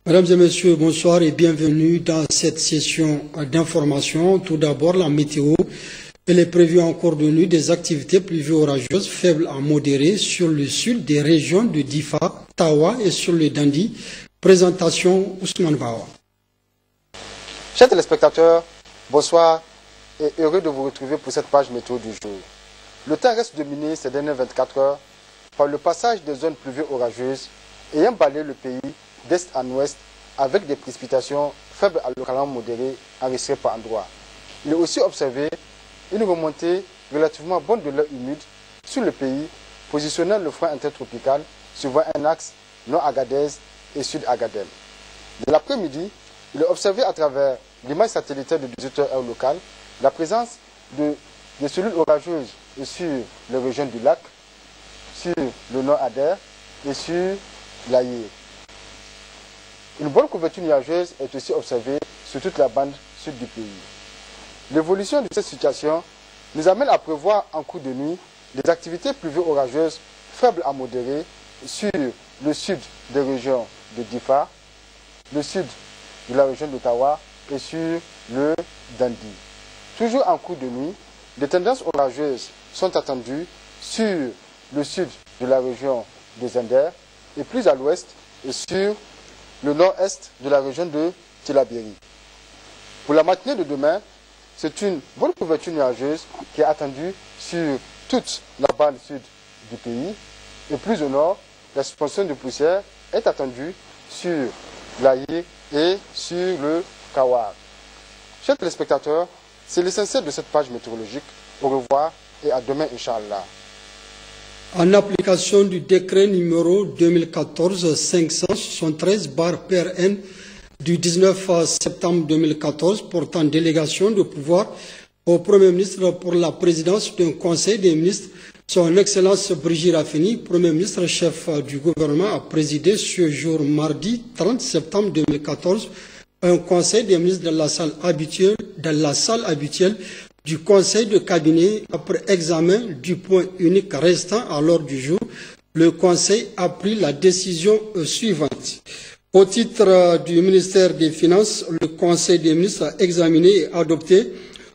Mesdames et messieurs, bonsoir et bienvenue dans cette session d'information. Tout d'abord, la météo. Elle est prévue en cours de nuit des activités pluvio-orageuses faibles à modérées sur le sud des régions de Difa, Tawa et sur le Dandi. Présentation Ousmane Bawa. Chers téléspectateurs, bonsoir et heureux de vous retrouver pour cette page météo du jour. Le temps reste dominé ces dernières 24 heures par le passage des zones pluvio-orageuses ayant balayé le pays d'est en ouest avec des précipitations faibles à localement modérées enregistrées par endroits. Il est aussi observé une remontée relativement bonne de l'air humide sur le pays, positionnant le front intertropical suivant un axe nord-Agadez et sud-Agadem. De l'après-midi, il est observé à travers l'image satellitaire de 18h heure locale la présence de cellules orageuses sur les régions du lac, sur le nord-Ader et sur l'Aïr. Une bonne couverture nuageuse est aussi observée sur toute la bande sud du pays. L'évolution de cette situation nous amène à prévoir en cours de nuit des activités pluvio-orageuses faibles à modérées sur le sud des régions de Difa, le sud de la région d'Ottawa et sur le Dandi. Toujours en cours de nuit, des tendances orageuses sont attendues sur le sud de la région de Zender et plus à l'ouest et sur le nord-est de la région de Tilaberi. Pour la matinée de demain, c'est une bonne couverture nuageuse qui est attendue sur toute la bande sud du pays. Et plus au nord, la suspension de poussière est attendue sur l'Aïr et sur le Kawar. Chers téléspectateurs, c'est l'essentiel de cette page météorologique. Au revoir et à demain, Inch'Allah. En application du décret numéro 2014-573/PRN du 19 septembre 2014 portant délégation de pouvoir au Premier ministre pour la présidence d'un Conseil des ministres, son Excellence Brigitte Raffini, Premier ministre chef du gouvernement, a présidé ce jour mardi 30 septembre 2014 un Conseil des ministres dans la salle habituelle du Conseil de cabinet. Après examen du point unique restant à l'ordre du jour, le Conseil a pris la décision suivante. Au titre du ministère des Finances, le Conseil des ministres a examiné et adopté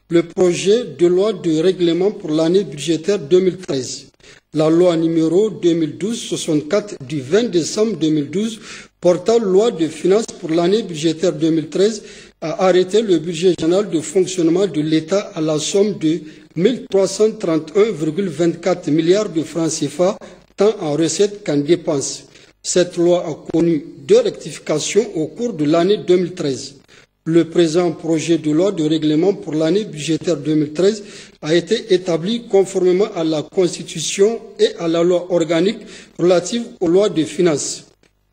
le projet de loi de règlement pour l'année budgétaire 2013. La loi numéro 2012-64 du 20 décembre 2012 portant loi de finances pour l'année budgétaire 2013 a arrêté le budget général de fonctionnement de l'État à la somme de 1 331,24 milliards de francs CFA, tant en recettes qu'en dépenses. Cette loi a connu 2 rectifications au cours de l'année 2013. Le présent projet de loi de règlement pour l'année budgétaire 2013 a été établi conformément à la Constitution et à la loi organique relative aux lois de finances.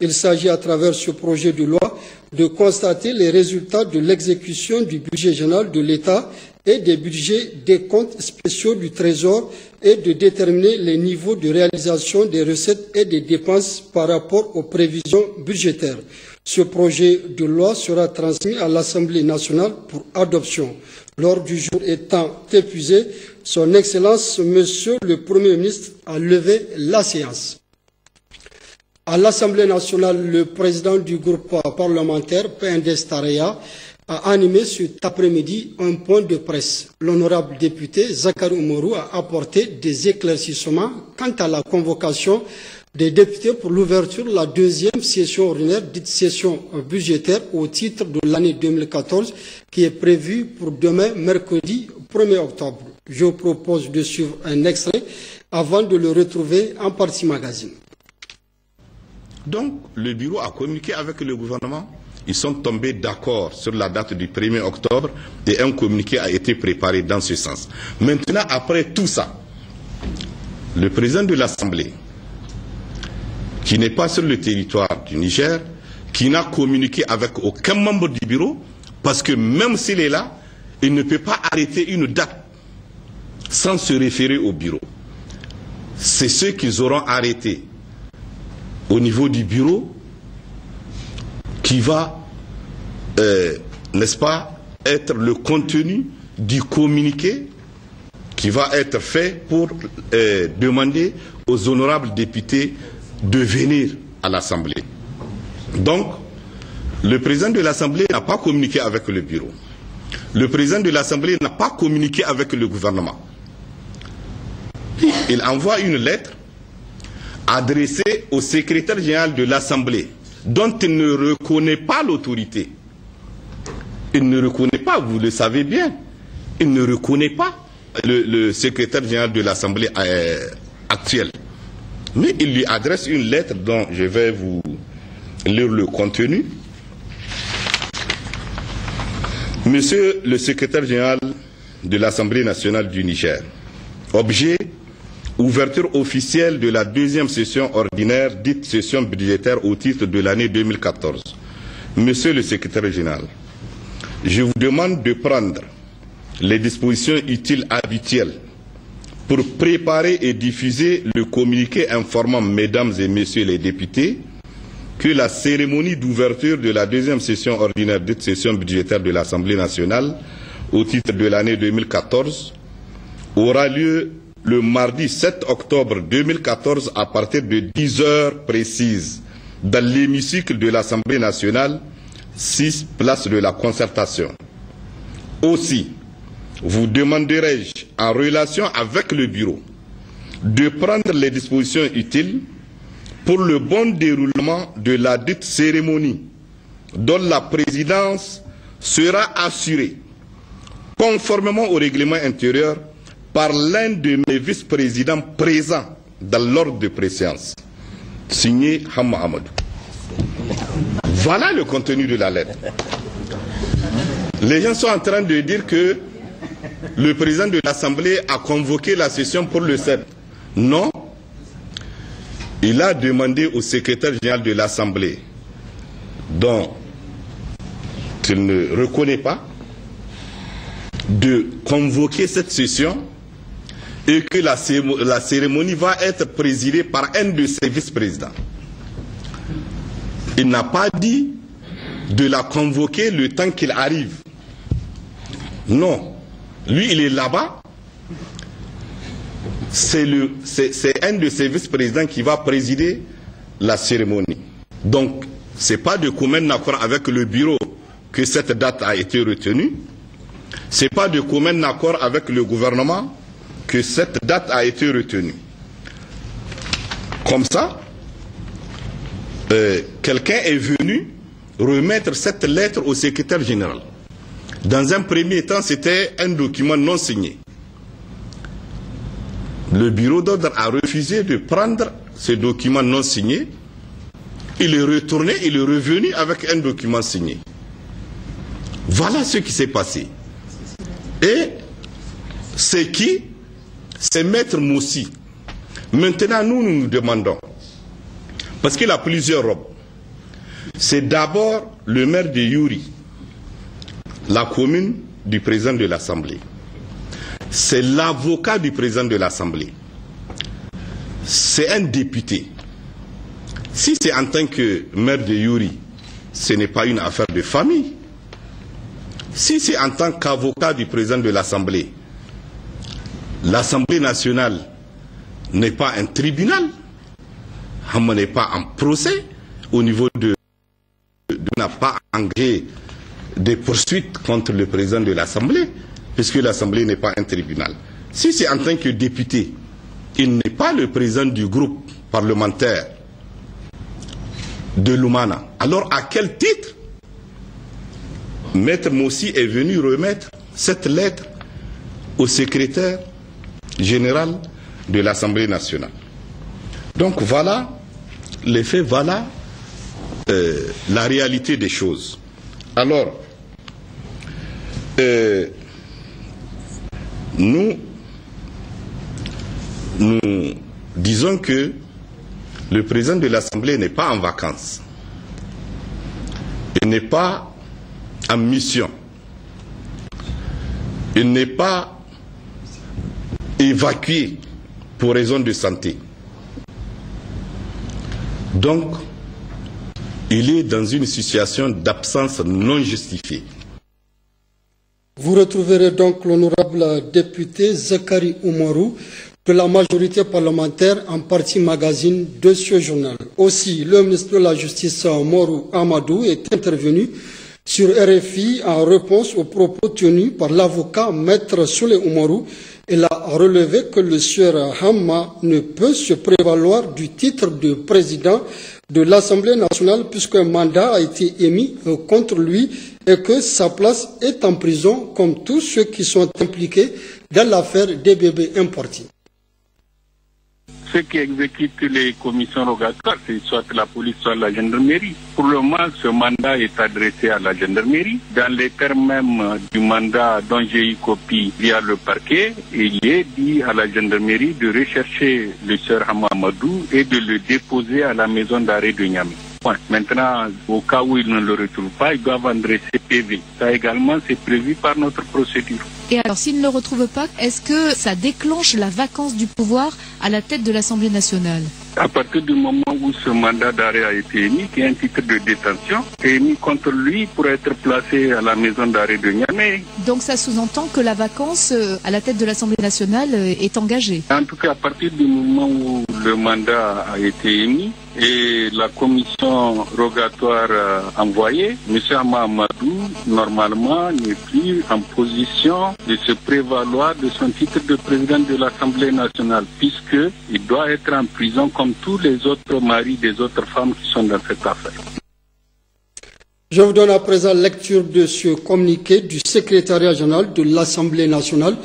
Il s'agit à travers ce projet de loi de constater les résultats de l'exécution du budget général de l'État et des budgets des comptes spéciaux du Trésor et de déterminer les niveaux de réalisation des recettes et des dépenses par rapport aux prévisions budgétaires. Ce projet de loi sera transmis à l'Assemblée nationale pour adoption. L'ordre du jour étant épuisé, Son Excellence, Monsieur le Premier ministre, a levé la séance. À l'Assemblée nationale, le président du groupe parlementaire PNDS Taraya a animé cet après-midi un point de presse. L'honorable député Zakari Oumarou a apporté des éclaircissements quant à la convocation des députés pour l'ouverture de la 2e session ordinaire, dite session budgétaire au titre de l'année 2014, qui est prévue pour demain, mercredi 1er octobre. Je vous propose de suivre un extrait avant de le retrouver en partie magazine. Donc, le bureau a communiqué avec le gouvernement. Ils sont tombés d'accord sur la date du 1er octobre et un communiqué a été préparé dans ce sens. Maintenant, après tout ça, le président de l'Assemblée, qui n'est pas sur le territoire du Niger, qui n'a communiqué avec aucun membre du bureau, parce que même s'il est là, il ne peut pas arrêter une date sans se référer au bureau. C'est ceux qu'ils auront arrêté au niveau du bureau qui va, n'est-ce pas, être le contenu du communiqué qui va être fait pour demander aux honorables députés de venir à l'Assemblée. Donc, Le président de l'Assemblée n'a pas communiqué avec le bureau. Le président de l'Assemblée n'a pas communiqué avec le gouvernement. Il envoie une lettre adressée au secrétaire général de l'Assemblée, dont il ne reconnaît pas l'autorité. Il ne reconnaît pas, vous le savez bien, il ne reconnaît pas le secrétaire général de l'Assemblée actuel. Mais il lui adresse une lettre dont je vais vous lire le contenu. Monsieur le secrétaire général de l'Assemblée nationale du Niger, objet, ouverture officielle de la deuxième session ordinaire, dite session budgétaire au titre de l'année 2014. Monsieur le secrétaire général, je vous demande de prendre les dispositions utiles habituelles pour préparer et diffuser le communiqué informant mesdames et messieurs les députés que la cérémonie d'ouverture de la deuxième session ordinaire dite session budgétaire de l'Assemblée nationale au titre de l'année 2014 aura lieu le mardi 7 octobre 2014 à partir de 10 heures précises dans l'hémicycle de l'Assemblée nationale, 6 place de la Concertation. Aussi, vous demanderai-je, en relation avec le bureau, de prendre les dispositions utiles pour le bon déroulement de la dite cérémonie, dont la présidence sera assurée, conformément au règlement intérieur, par l'un de mes vice-présidents présents dans l'ordre de préséance, signé Hamma Amadou. Voilà le contenu de la lettre. Les gens sont en train de dire que le président de l'Assemblée a convoqué la session pour le 7. Non. Il a demandé au secrétaire général de l'Assemblée, dont il ne reconnaît pas, de convoquer cette session et que la cérémonie va être présidée par un de ses vice-présidents. Il n'a pas dit de la convoquer le temps qu'il arrive. Non. Lui, il est là-bas. C'est un de ses vice-présidents qui va présider la cérémonie. Donc, ce n'est pas de commun accord avec le bureau que cette date a été retenue. Ce n'est pas de commun accord avec le gouvernement que cette date a été retenue. Comme ça, quelqu'un est venu remettre cette lettre au secrétaire général. Dans un premier temps, c'était un document non signé. Le bureau d'ordre a refusé de prendre ce document non signé. Il est retourné, il est revenu avec un document signé. Voilà ce qui s'est passé. Et c'est qui? C'est Maître Moussi. Maintenant, nous nous demandons, parce qu'il a plusieurs robes. C'est d'abord le maire de Yuri, la commune du président de l'Assemblée. C'est l'avocat du président de l'Assemblée. C'est un député. Si c'est en tant que maire de Yuri, ce n'est pas une affaire de famille. Si c'est en tant qu'avocat du président de l'Assemblée, l'Assemblée nationale n'est pas un tribunal. On n'est pas en procès au niveau de n'a pas engagé des poursuites contre le président de l'Assemblée, puisque l'Assemblée n'est pas un tribunal. Si c'est en tant que député, il n'est pas le président du groupe parlementaire de Lumana. Alors à quel titre Maître Moussi est venu remettre cette lettre au secrétaire général de l'Assemblée nationale? Donc voilà les faits, voilà la réalité des choses. Alors, nous disons que le président de l'Assemblée n'est pas en vacances. Il n'est pas en mission. Il n'est pas évacué pour raison de santé. Donc, il est dans une situation d'absence non justifiée. Vous retrouverez donc l'honorable député Zakari Oumarou de la majorité parlementaire en partie magazine de ce journal. Aussi, le ministre de la Justice, Morou Amadou, est intervenu sur RFI en réponse aux propos tenus par l'avocat Maître Souley Oumarou. Il a relevé que le sieur Hamma ne peut se prévaloir du titre de président de l'Assemblée nationale puisqu'un mandat a été émis contre lui et que sa place est en prison comme tous ceux qui sont impliqués dans l'affaire des bébés importés. Ceux qui exécutent les commissions rogatoires, c'est soit la police, soit la gendarmerie. Pour le moment, ce mandat est adressé à la gendarmerie. Dans les termes même du mandat dont j'ai eu copie via le parquet, il est dit à la gendarmerie de rechercher le sieur Hamamadou et de le déposer à la maison d'arrêt de Niamey. Maintenant, au cas où ils ne le retrouvent pas, ils doivent adresser PV. Ça également, c'est prévu par notre procédure. Et alors, s'ils ne le retrouvent pas, est-ce que ça déclenche la vacance du pouvoir à la tête de l'Assemblée nationale? À partir du moment où ce mandat d'arrêt a été émis, qui est un titre de détention, est émis contre lui pour être placé à la maison d'arrêt de Niamey. Donc ça sous-entend que la vacance à la tête de l'Assemblée nationale est engagée? En tout cas, à partir du moment où le mandat a été émis et la commission rogatoire envoyée, M. Hamamadou, normalement, n'est plus en position de se prévaloir de son titre de président de l'Assemblée nationale, puisqu'il doit être en prison comme tous les autres maris des autres femmes qui sont dans cette affaire. Je vous donne à présent lecture de ce communiqué du secrétariat général de l'Assemblée nationale.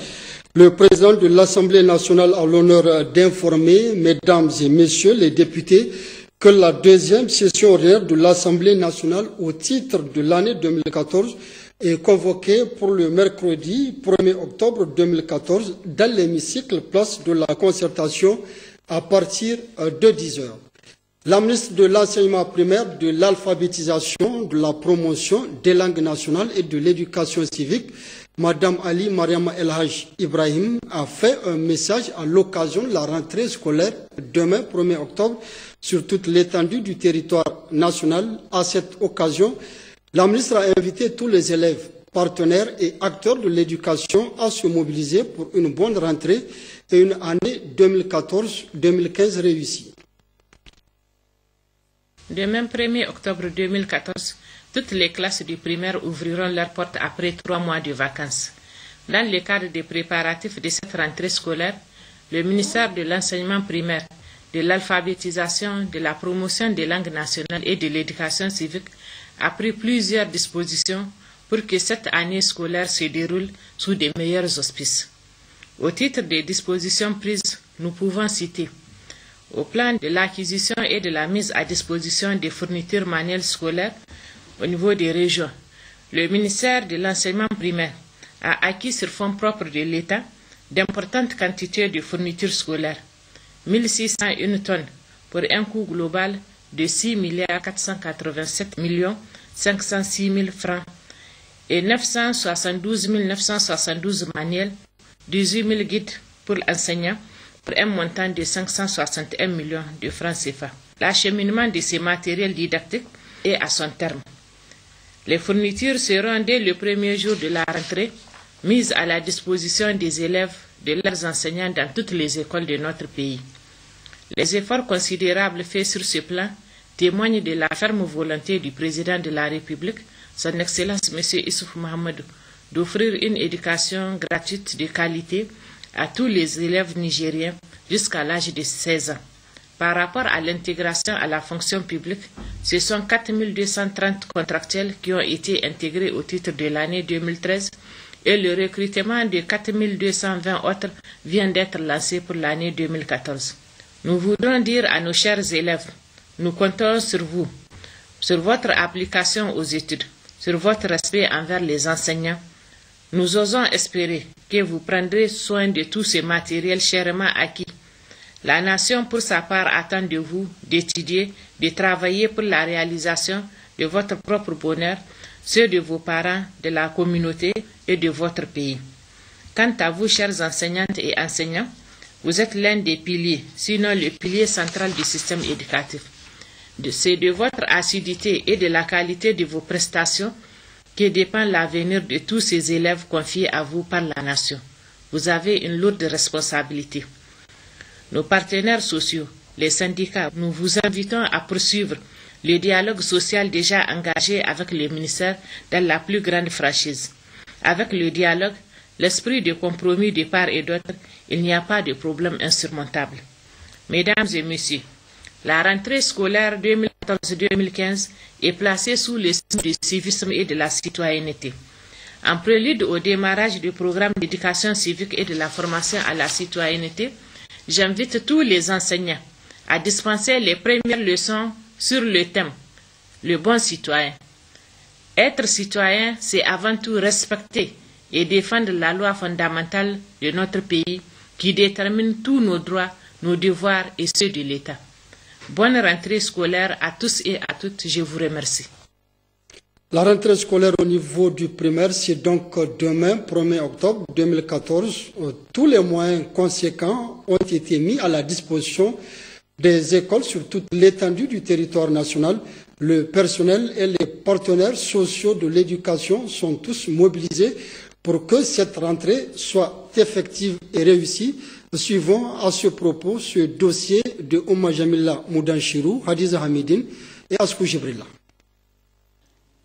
Le président de l'Assemblée nationale a l'honneur d'informer, mesdames et messieurs les députés, que la deuxième session ordinaire de l'Assemblée nationale au titre de l'année 2014 est convoquée pour le mercredi 1er octobre 2014 dans l'hémicycle place de la concertation à partir de 10 heures. La ministre de l'Enseignement primaire, de l'alphabétisation, de la promotion des langues nationales et de l'éducation civique, Madame Ali Mariama El Haj Ibrahim, a fait un message à l'occasion de la rentrée scolaire demain 1er octobre sur toute l'étendue du territoire national. À cette occasion, la ministre a invité tous les élèves, partenaires et acteurs de l'éducation à se mobiliser pour une bonne rentrée et une année 2014-2015 réussie. Demain 1er octobre 2014, toutes les classes du primaire ouvriront leurs portes après 3 mois de vacances. Dans le cadre des préparatifs de cette rentrée scolaire, le ministère de l'Enseignement primaire, de l'alphabétisation, de la promotion des langues nationales et de l'éducation civique a pris plusieurs dispositions pour que cette année scolaire se déroule sous de meilleurs auspices. Au titre des dispositions prises, nous pouvons citer au plan de l'acquisition et de la mise à disposition des fournitures manuelles scolaires au niveau des régions. Le ministère de l'Enseignement primaire a acquis sur fonds propres de l'État d'importantes quantités de fournitures scolaires, 1601 tonnes pour un coût global de 6 487 506 000 francs et 972 972 manuels, 18 000 guides pour enseignants pour un montant de 561 millions de francs CFA. L'acheminement de ces matériels didactiques est à son terme. Les fournitures seront dès le premier jour de la rentrée mises à la disposition des élèves, de leurs enseignants dans toutes les écoles de notre pays. Les efforts considérables faits sur ce plan témoignent de la ferme volonté du président de la République, son Excellence M. Issoufou Mahamadou, d'offrir une éducation gratuite de qualité à tous les élèves nigériens jusqu'à l'âge de 16 ans. Par rapport à l'intégration à la fonction publique, ce sont 4 230 contractuels qui ont été intégrés au titre de l'année 2013 et le recrutement de 4 220 autres vient d'être lancé pour l'année 2014. Nous voudrons dire à nos chers élèves, nous comptons sur vous, sur votre application aux études, sur votre respect envers les enseignants. Nous osons espérer que vous prendrez soin de tous ces matériels chèrement acquis. La nation, pour sa part, attend de vous d'étudier, de travailler pour la réalisation de votre propre bonheur, ceux de vos parents, de la communauté et de votre pays. Quant à vous, chers enseignantes et enseignants, vous êtes l'un des piliers, sinon le pilier central du système éducatif. C'est de votre assiduité et de la qualité de vos prestations que dépend l'avenir de tous ces élèves confiés à vous par la nation. Vous avez une lourde responsabilité. Nos partenaires sociaux, les syndicats, nous vous invitons à poursuivre le dialogue social déjà engagé avec le ministère dans la plus grande franchise. Avec le dialogue, l'esprit de compromis de part et d'autre, il n'y a pas de problème insurmontable. Mesdames et messieurs, la rentrée scolaire 2014-2015 est placée sous le signe du civisme et de la citoyenneté. En prélude au démarrage du programme d'éducation civique et de la formation à la citoyenneté, j'invite tous les enseignants à dispenser les premières leçons sur le thème « Le bon citoyen ». Être citoyen, c'est avant tout respecter et défendre la loi fondamentale de notre pays qui détermine tous nos droits, nos devoirs et ceux de l'État. Bonne rentrée scolaire à tous et à toutes, je vous remercie. La rentrée scolaire au niveau du primaire, c'est donc demain, 1er octobre 2014. Tous les moyens conséquents ont été mis à la disposition des écoles sur toute l'étendue du territoire national. Le personnel et les partenaires sociaux de l'éducation sont tous mobilisés pour que cette rentrée soit effective et réussie. Suivons à ce propos ce dossier de Ouma Jamila Moudanchirou, Hadiza Hamidine et Askou Jibrilla.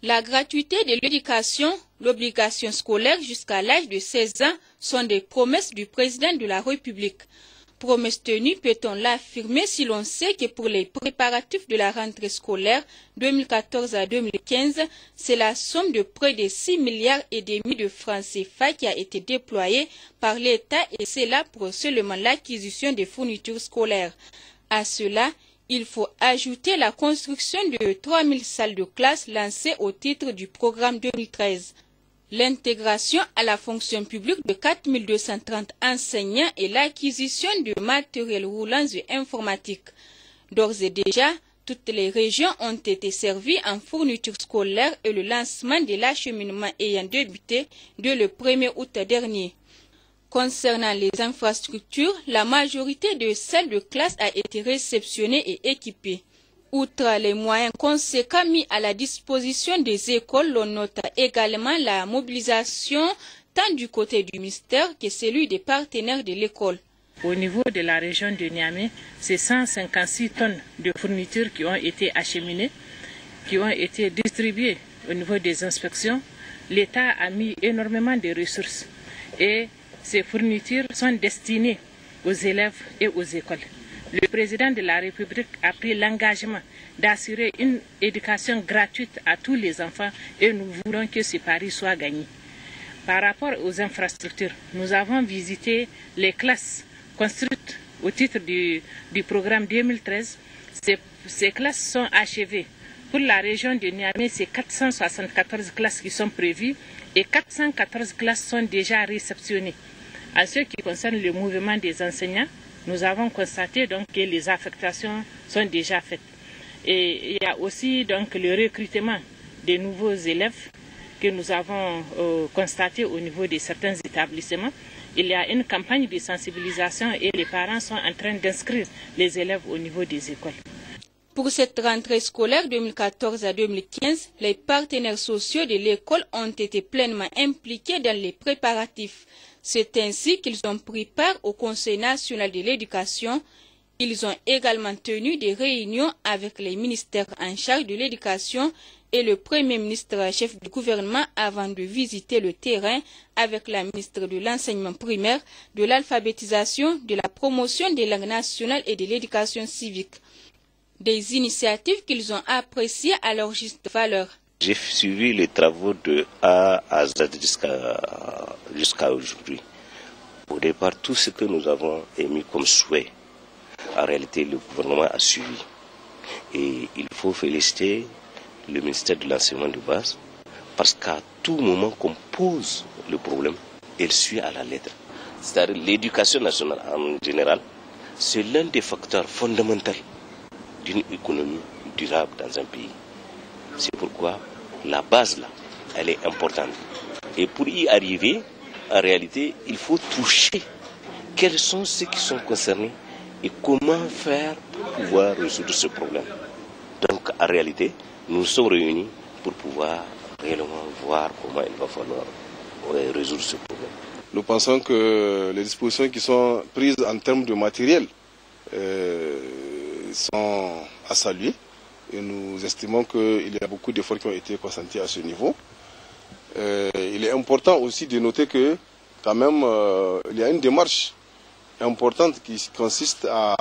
La gratuité de l'éducation, l'obligation scolaire jusqu'à l'âge de 16 ans sont des promesses du président de la République. Promesse tenue, peut-on l'affirmer si l'on sait que pour les préparatifs de la rentrée scolaire 2014 à 2015, c'est la somme de près de 6 milliards et demi de francs CFA qui a été déployée par l'État et c'est là pour seulement l'acquisition des fournitures scolaires. À cela, il faut ajouter la construction de 3000 salles de classe lancées au titre du programme 2013. L'intégration à la fonction publique de 4230 enseignants et l'acquisition de matériel roulant et informatique. D'ores et déjà, toutes les régions ont été servies en fourniture scolaire et le lancement de l'acheminement ayant débuté dès le 1er août dernier. Concernant les infrastructures, la majorité de salles de classe a été réceptionnée et équipée. Outre les moyens conséquents mis à la disposition des écoles, l'on note également la mobilisation tant du côté du ministère que celui des partenaires de l'école. Au niveau de la région de Niamey, c'est 156 tonnes de fournitures qui ont été acheminées, qui ont été distribuées au niveau des inspections. L'État a mis énormément de ressources et ces fournitures sont destinées aux élèves et aux écoles. Le président de la République a pris l'engagement d'assurer une éducation gratuite à tous les enfants et nous voulons que ce pari soit gagné. Par rapport aux infrastructures, nous avons visité les classes construites au titre du programme 2013. Ces classes sont achevées. Pour la région de Niamey, c'est 474 classes qui sont prévues et 414 classes sont déjà réceptionnées. En ce qui concerne le mouvement des enseignants, nous avons constaté donc que les affectations sont déjà faites. Et il y a aussi donc le recrutement des nouveaux élèves que nous avons constaté au niveau de certains établissements. Il y a une campagne de sensibilisation et les parents sont en train d'inscrire les élèves au niveau des écoles. Pour cette rentrée scolaire 2014 à 2015, les partenaires sociaux de l'école ont été pleinement impliqués dans les préparatifs. C'est ainsi qu'ils ont pris part au Conseil national de l'éducation. Ils ont également tenu des réunions avec les ministères en charge de l'éducation et le Premier ministre chef du gouvernement avant de visiter le terrain avec la ministre de l'enseignement primaire, de l'alphabétisation, de la promotion des langues nationales et de l'éducation civique. Des initiatives qu'ils ont appréciées à leur juste valeur. J'ai suivi les travaux de A à Z jusqu'à aujourd'hui. Au départ, tout ce que nous avons émis comme souhait, en réalité, le gouvernement a suivi. Et il faut féliciter le ministère de l'enseignement de base, parce qu'à tout moment qu'on pose le problème, il suit à la lettre. C'est-à-dire l'éducation nationale en général, c'est l'un des facteurs fondamentaux d'une économie durable dans un pays. C'est pourquoi la base, là, elle est importante. Et pour y arriver, en réalité, il faut toucher quels sont ceux qui sont concernés et comment faire pour pouvoir résoudre ce problème. Donc, en réalité, nous sommes réunis pour pouvoir réellement voir comment il va falloir résoudre ce problème. Nous pensons que les dispositions qui sont prises en termes de matériel sont à saluer. Et nous estimons qu'il y a beaucoup d'efforts qui ont été consentis à ce niveau. Il est important aussi de noter que, quand même, il y a une démarche importante qui consiste à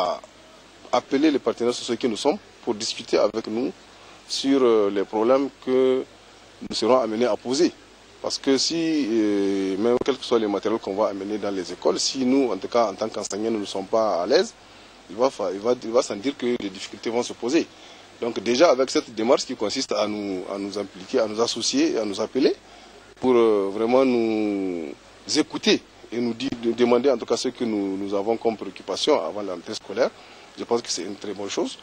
appeler les partenaires sociaux que nous sommes pour discuter avec nous sur les problèmes que nous serons amenés à poser. Parce que si, même quels que soient les matériels qu'on va amener dans les écoles, si nous, en tout cas en tant qu'enseignants, nous ne sommes pas à l'aise, il va sans dire que les difficultés vont se poser. Donc déjà avec cette démarche qui consiste à nous impliquer, à nous associer, à nous appeler, pour vraiment nous écouter et nous demander en tout cas ce que nous avons comme préoccupation avant la rentrée scolaire, je pense que c'est une très bonne chose.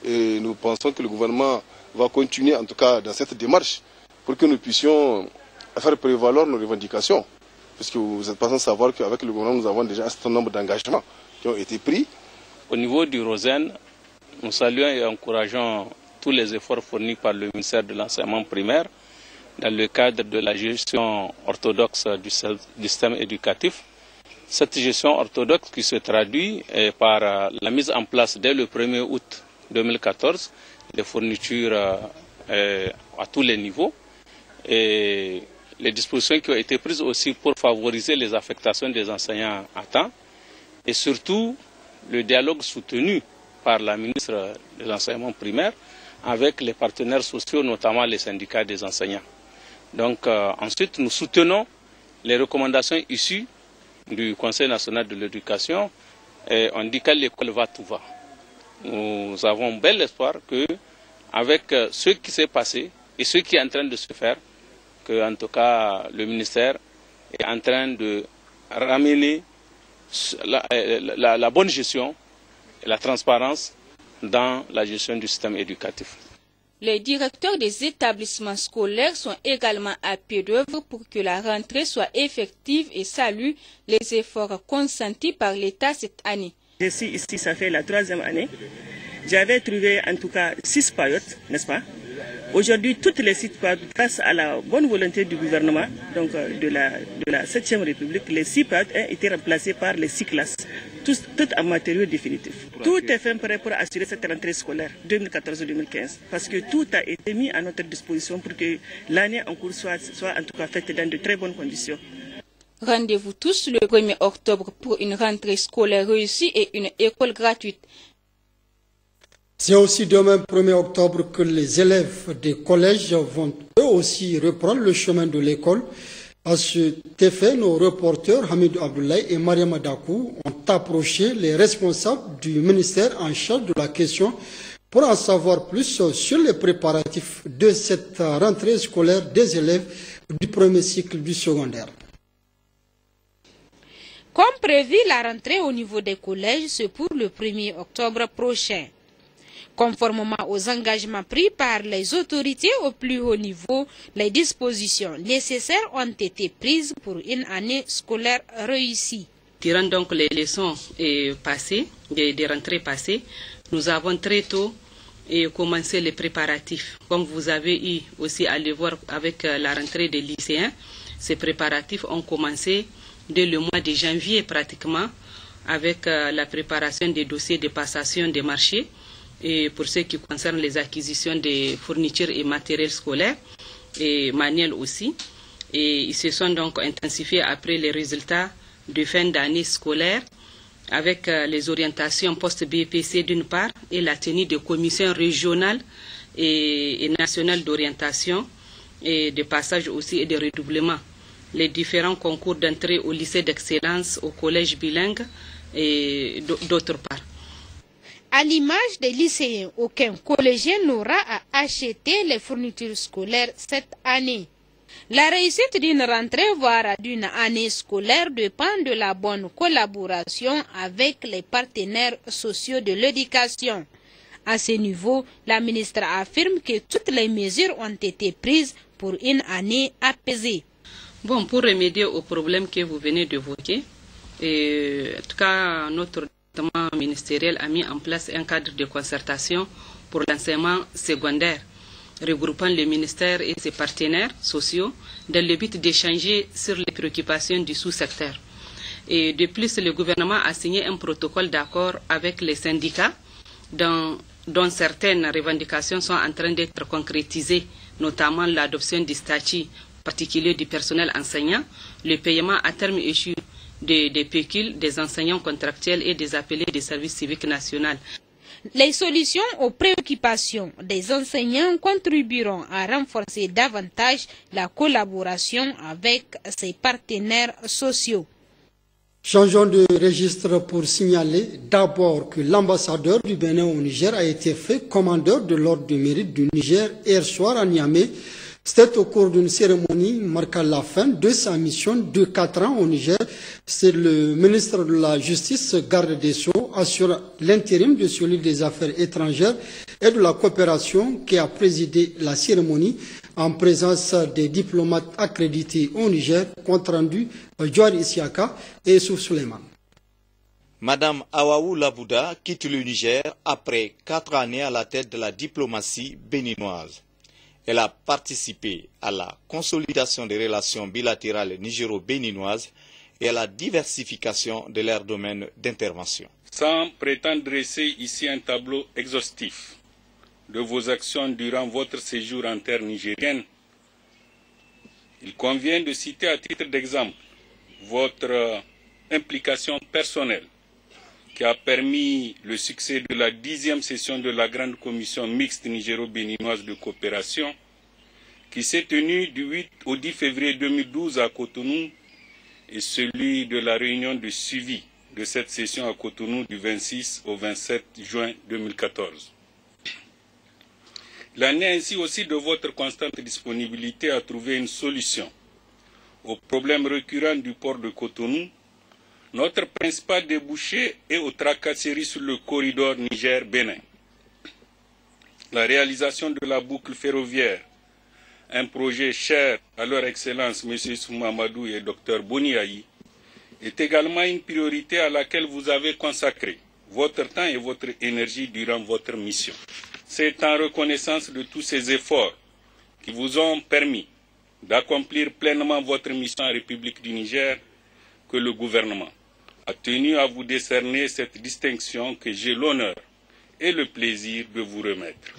Et nous pensons que le gouvernement va continuer en tout cas dans cette démarche pour que nous puissions faire prévaloir nos revendications. Puisque vous êtes pas sans savoir qu'avec le gouvernement, nous avons déjà un certain nombre d'engagements qui ont été pris. Au niveau du Rosen, nous saluons et encourageons tous les efforts fournis par le ministère de l'enseignement primaire dans le cadre de la gestion orthodoxe du système éducatif. Cette gestion orthodoxe qui se traduit par la mise en place dès le 1er août 2014 des fournitures à tous les niveaux et les dispositions qui ont été prises aussi pour favoriser les affectations des enseignants à temps et surtout le dialogue soutenu par la ministre de l'enseignement primaire avec les partenaires sociaux, notamment les syndicats des enseignants. Donc ensuite, nous soutenons les recommandations issues du Conseil national de l'éducation. On dit qu'à l'école va, tout va. Nous avons bel espoir qu'avec ce qui s'est passé et ce qui est en train de se faire, que en tout cas le ministère est en train de ramener la bonne gestion et la transparence dans la gestion du système éducatif. Les directeurs des établissements scolaires sont également à pied d'œuvre pour que la rentrée soit effective et saluent les efforts consentis par l'État cette année. Je suis ici, ça fait la 3e année. J'avais trouvé en tout cas 6 paillotes, n'est-ce pas? Aujourd'hui, toutes les 6 paillotes, grâce à la bonne volonté du gouvernement, donc de la 7e République, les 6 paillotes ont été remplacées par les 6 classes, toutes en matériaux définitifs. Tout est fait prêt pour assurer cette rentrée scolaire 2014-2015, parce que tout a été mis à notre disposition pour que l'année en cours soit en tout cas faite dans de très bonnes conditions. Rendez-vous tous le 1er octobre pour une rentrée scolaire réussie et une école gratuite. C'est aussi demain, 1er octobre, que les élèves des collèges vont eux aussi reprendre le chemin de l'école. À cet effet, nos reporters Hamidou Abdoulaye et Mariama Dakou ont approché les responsables du ministère en charge de la question pour en savoir plus sur les préparatifs de cette rentrée scolaire des élèves du premier cycle du secondaire. Comme prévu, la rentrée au niveau des collèges, c'est pour le 1er octobre prochain. Conformément aux engagements pris par les autorités au plus haut niveau, les dispositions nécessaires ont été prises pour une année scolaire réussie. Tirant donc les leçons passées, des rentrées passées, nous avons très tôt commencé les préparatifs. Comme vous avez eu aussi à le voir avec la rentrée des lycéens, ces préparatifs ont commencé dès le mois de janvier pratiquement, avec la préparation des dossiers de passation des marchés, et pour ce qui concerne les acquisitions de fournitures et matériels scolaires et manuels aussi. Et ils se sont donc intensifiés après les résultats de fin d'année scolaire avec les orientations post-BPC d'une part et la tenue de commissions régionales et nationales d'orientation et de passage aussi et de redoublement. Les différents concours d'entrée au lycée d'excellence, au collège bilingue et d'autre part. À l'image des lycéens, aucun collégien n'aura à acheter les fournitures scolaires cette année. La réussite d'une rentrée, voire d'une année scolaire, dépend de la bonne collaboration avec les partenaires sociaux de l'éducation. À ce niveau, la ministre affirme que toutes les mesures ont été prises pour une année apaisée. Bon, pour remédier aux problèmes que vous venez d'évoquer, en tout cas, notre département ministériel a mis en place un cadre de concertation pour l'enseignement secondaire, regroupant le ministère et ses partenaires sociaux dans le but d'échanger sur les préoccupations du sous-secteur. Et de plus, le gouvernement a signé un protocole d'accord avec les syndicats dont certaines revendications sont en train d'être concrétisées, notamment l'adoption du statut particulier du personnel enseignant, le paiement à terme échu des pécules des enseignants contractuels et des appelés des services civiques nationaux. Les solutions aux préoccupations des enseignants contribueront à renforcer davantage la collaboration avec ses partenaires sociaux. Changeons de registre pour signaler d'abord que l'ambassadeur du Bénin au Niger a été fait commandeur de l'ordre du mérite du Niger hier soir à Niamey. C'était au cours d'une cérémonie marquant la fin de sa mission de 4 ans au Niger. C'est le ministre de la Justice, garde des Sceaux, assure l'intérim de celui des Affaires étrangères et de la coopération qui a présidé la cérémonie en présence des diplomates accrédités au Niger, compte rendu Djouar Isiaka et Souf Suleiman. Madame Awaou Labouda quitte le Niger après 4 années à la tête de la diplomatie béninoise. Elle a participé à la consolidation des relations bilatérales nigéro-béninoises et à la diversification de leurs domaines d'intervention. Sans prétendre dresser ici un tableau exhaustif de vos actions durant votre séjour en terre nigérienne, il convient de citer à titre d'exemple votre implication personnelle qui a permis le succès de la 10e session de la Grande Commission mixte nigéro-béninoise de coopération qui s'est tenue du 8 au 10 février 2012 à Cotonou et celui de la réunion de suivi de cette session à Cotonou du 26 au 27 juin 2014. Il en est ainsi aussi de votre constante disponibilité à trouver une solution aux problèmes récurrents du port de Cotonou, notre principal débouché est aux tracasseries sur le corridor Niger-Bénin. La réalisation de la boucle ferroviaire, un projet cher à leur excellence M. Soumamadou et Dr Boniaï, est également une priorité à laquelle vous avez consacré votre temps et votre énergie durant votre mission. C'est en reconnaissance de tous ces efforts qui vous ont permis d'accomplir pleinement votre mission en République du Niger que le gouvernement a tenu à vous décerner cette distinction que j'ai l'honneur et le plaisir de vous remettre.